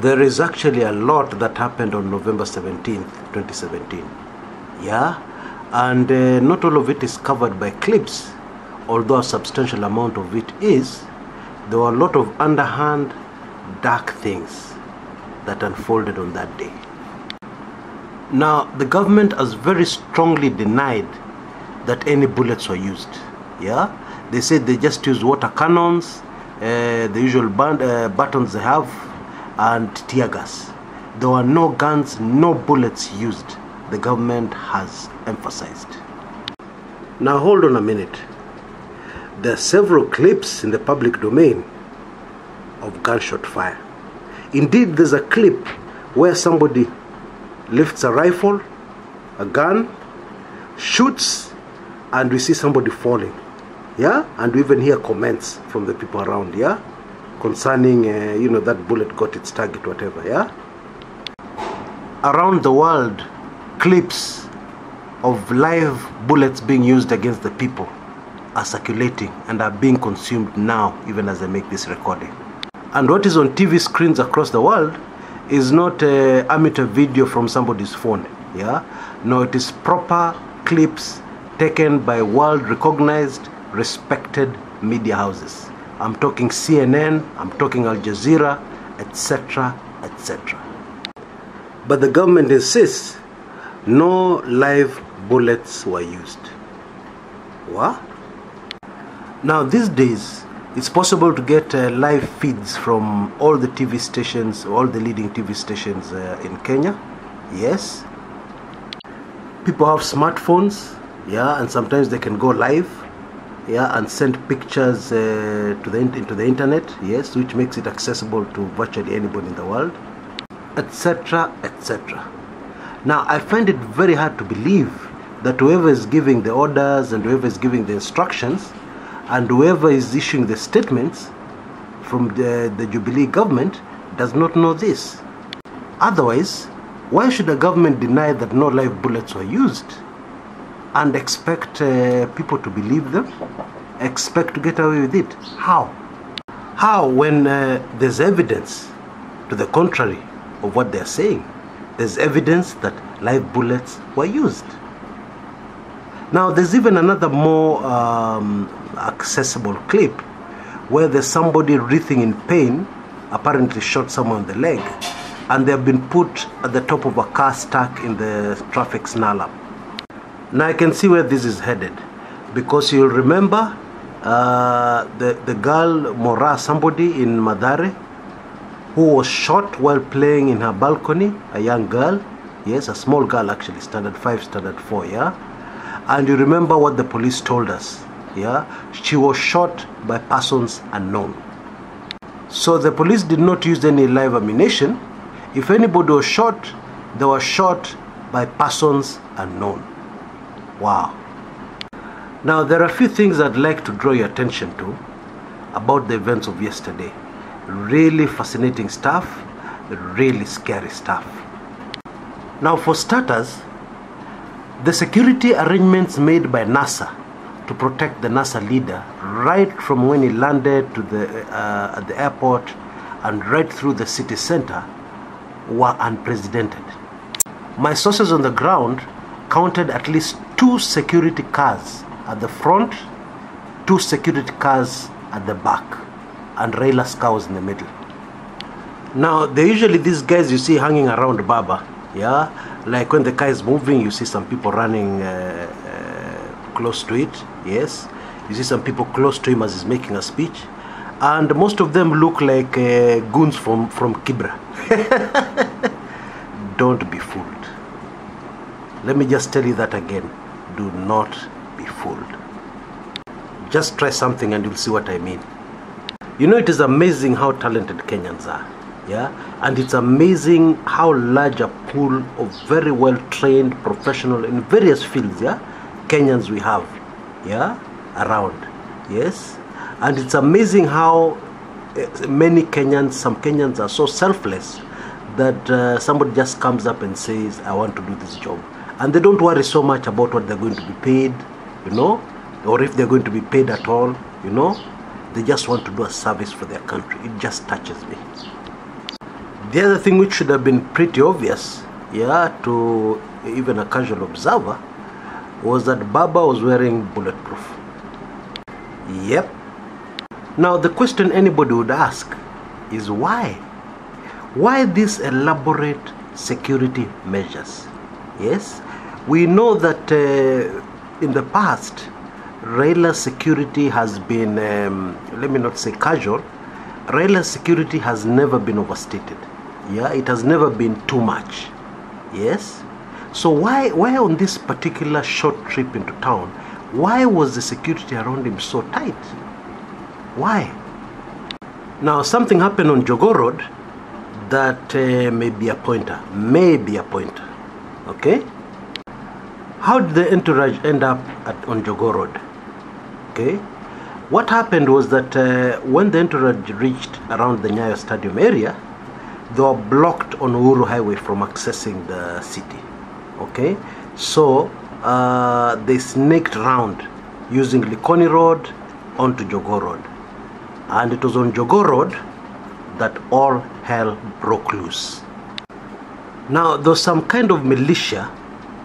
There is actually a lot that happened on November 17th, 2017. Yeah? And not all of it is covered by clips, although a substantial amount of it is. There were a lot of underhand, dark things that unfolded on that day. Now, the government has very strongly denied that any bullets were used. Yeah? They said they just used water cannons, the usual buttons they have, and tear gas. There were no guns, no bullets used. The government has emphasized. Now hold on a minute. There are several clips in the public domain of gunshot fire. Indeed, there's a clip where somebody lifts a rifle, a gun, shoots, and we see somebody falling. Yeah? And we even hear comments from the people around, yeah? Concerning, that bullet got its target, whatever, yeah? Around the world, clips of live bullets being used against the people are circulating and are being consumed now, even as I make this recording. And what is on TV screens across the world is not amateur video from somebody's phone, yeah? No, it is proper clips taken by world-recognized, respected media houses. I'm talking CNN, I'm talking Al Jazeera, etc., etc. But the government insists no live bullets were used. What? Now these days, it's possible to get live feeds from all the TV stations, all the leading TV stations in Kenya. Yes. People have smartphones, yeah, and sometimes they can go live, yeah, and send pictures into the internet, yes, which makes it accessible to virtually anybody in the world, etc., etc. Now, I find it very hard to believe that whoever is giving the orders and whoever is giving the instructions and whoever is issuing the statements from the Jubilee government does not know this. Otherwise, why should the government deny that no live bullets were used and expect people to believe them? Expect to get away with it? How? How, when there's evidence to the contrary of what they're saying? There's evidence that live bullets were used. Now, there's even another more accessible clip where there's somebody writhing in pain, apparently shot someone on the leg, and they've been put at the top of a car stuck in the traffic snarl-up. Now I can see where this is headed, because you'll remember the girl Mora, somebody in Madare, who was shot while playing in her balcony, a young girl, yes, a small girl actually, standard 5, standard 4, yeah? And you remember what the police told us, yeah? She was shot by persons unknown. So the police did not use any live ammunition. If anybody was shot, they were shot by persons unknown. Wow. Now, there are a few things I'd like to draw your attention to about the events of yesterday. Really fascinating stuff, really scary stuff. Now, for starters, the security arrangements made by NASA to protect the NASA leader right from when he landed to at the airport and right through the city center were unprecedented. My sources on the ground counted at least 2 security cars at the front, 2 security cars at the back, and Raila's car was in the middle. Now, they're usually these guys you see hanging around Baba, yeah? Like when the car is moving, you see some people running close to it, yes? You see some people close to him as he's making a speech. And most of them look like goons from Kibra. Don't be fooled. Let me just tell you that again. Do not be fooled. Just try something and you'll see what I mean. You know, it is amazing how talented Kenyans are, yeah? And it's amazing how large a pool of very well-trained professional in various fields, yeah, Kenyans we have, yeah, around, yes? And it's amazing how many Kenyans, some Kenyans are so selfless that somebody just comes up and says, I want to do this job. And they don't worry so much about what they're going to be paid, you know, or if they're going to be paid at all, you know. They just want to do a service for their country. It just touches me. The other thing which should have been pretty obvious, yeah, to even a casual observer, was that Baba was wearing bulletproof. Yep. Now the question anybody would ask is why? Why these elaborate security measures? Yes, we know that in the past, Raila's security has been, let me not say casual, Raila's security has never been overstated. Yeah, it has never been too much. Yes. So why on this particular short trip into town, why was the security around him so tight? Why? Now something happened on Jogoo Road that may be a pointer. Okay? How did the entourage end up on Jogoo Road? Okay? What happened was that when the entourage reached around the Nyayo Stadium area, they were blocked on Uhuru Highway from accessing the city. Okay? So they snaked round using Likoni Road onto Jogoo Road. And it was on Jogoo Road that all hell broke loose. Now there was some kind of militia,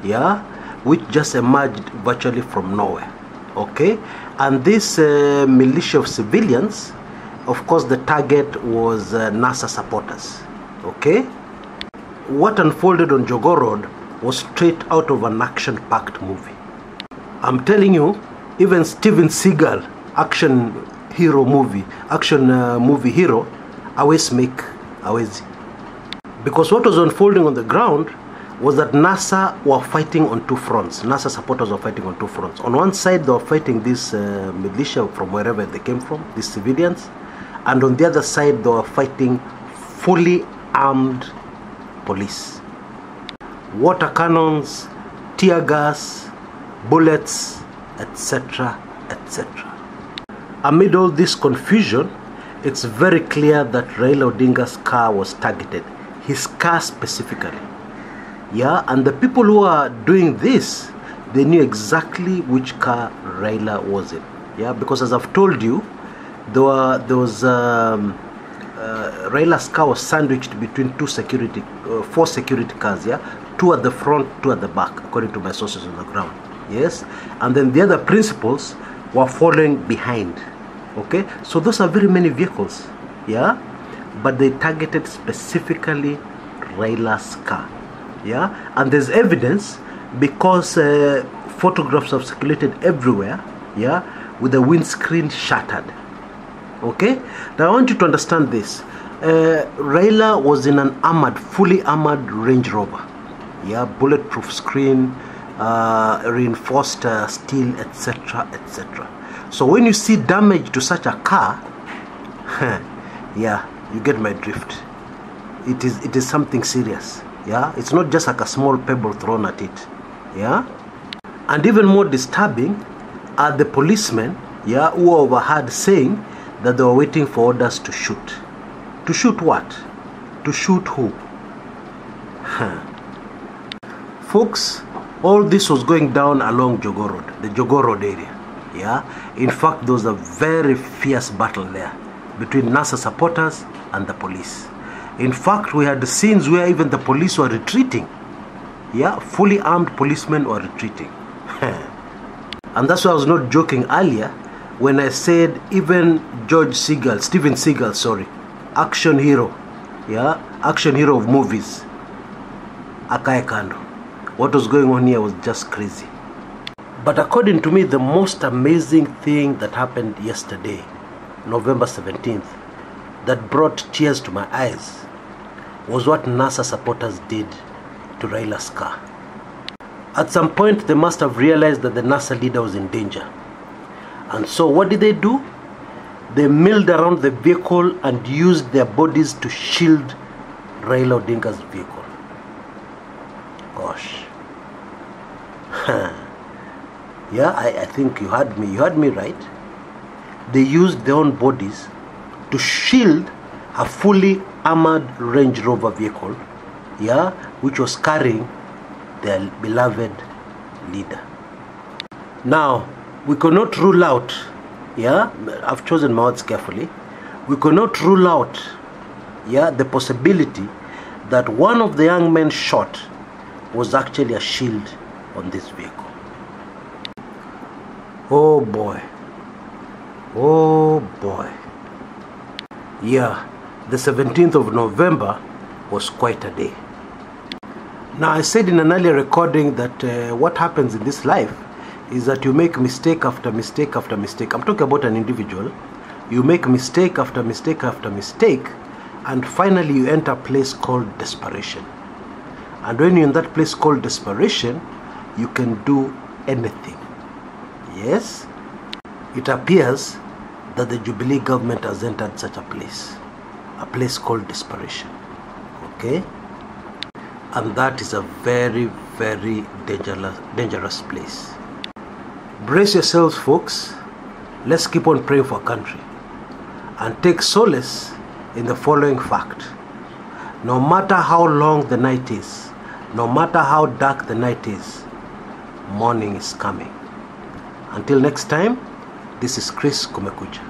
yeah, which just emerged virtually from nowhere. Okay? And this militia of civilians, of course the target was NASA supporters. Okay? What unfolded on Jogoo Road was straight out of an action-packed movie. I'm telling you, even Steven Seagal, action movie hero, always make awezi. Because what was unfolding on the ground was that NASA were fighting on two fronts. NASA supporters were fighting on two fronts. On one side, they were fighting this militia from wherever they came from, these civilians. And on the other side, they were fighting fully armed police. Water cannons, tear gas, bullets, etc., etc. Amid all this confusion, it's very clear that Raila Odinga's car was targeted. His car specifically. Yeah, and the people who are doing this, they knew exactly which car Raila was in. Yeah, because as I've told you, Raila's car was sandwiched between four security cars. Yeah, two at the front, two at the back, according to my sources on the ground. Yes, and then the other principals were following behind. Okay, so those are very many vehicles. Yeah, but they targeted specifically Raila's car. Yeah, and there's evidence because photographs have circulated everywhere. Yeah, with the windscreen shattered. Okay, now I want you to understand this. Raila was in an fully armored Range Rover. Yeah, bulletproof screen, reinforced steel, etc., etc. So when you see damage to such a car, yeah, you get my drift. It is something serious. Yeah, it's not just like a small pebble thrown at it. Yeah, and even more disturbing are the policemen, yeah, who overheard saying that they were waiting for orders to shoot. To shoot what? To shoot who? Folks, all this was going down along Jogoo Road, the Jogoo Road area. Yeah, in fact, there was a very fierce battle there between NASA supporters and the police. In fact, we had the scenes where even the police were retreating. Yeah, fully armed policemen were retreating. And that's why I was not joking earlier when I said even Steven Seagal, sorry, action hero, yeah, action hero of movies, akae kando. What was going on here was just crazy. But according to me, the most amazing thing that happened yesterday, November 17th, that brought tears to my eyes, was what NASA supporters did to Raila's car. At some point, they must have realized that the NASA leader was in danger. And so what did they do? They milled around the vehicle and used their bodies to shield Raila Odinga's vehicle. Gosh. Yeah, I think you heard me right. They used their own bodies to shield a fully armored Range Rover vehicle, yeah, which was carrying their beloved leader. Now, we cannot rule out, yeah, I've chosen my words carefully, we cannot rule out yeah, the possibility that one of the young men shot was actually a shield on this vehicle. Oh boy. Oh boy. Yeah, the 17th of November was quite a day. Now, I said in an earlier recording that what happens in this life is that you make mistake after mistake after mistake. I'm talking about an individual. You make mistake after mistake after mistake, and finally you enter a place called desperation. And when you're in that place called desperation, you can do anything. Yes? It appears that the Jubilee government has entered such a place called desperation. Okay? And that is a very, very dangerous place. Brace yourselves, folks. Let's keep on praying for our country and take solace in the following fact. No matter how long the night is, no matter how dark the night is, morning is coming. Until next time, this is Chris Kumekucha.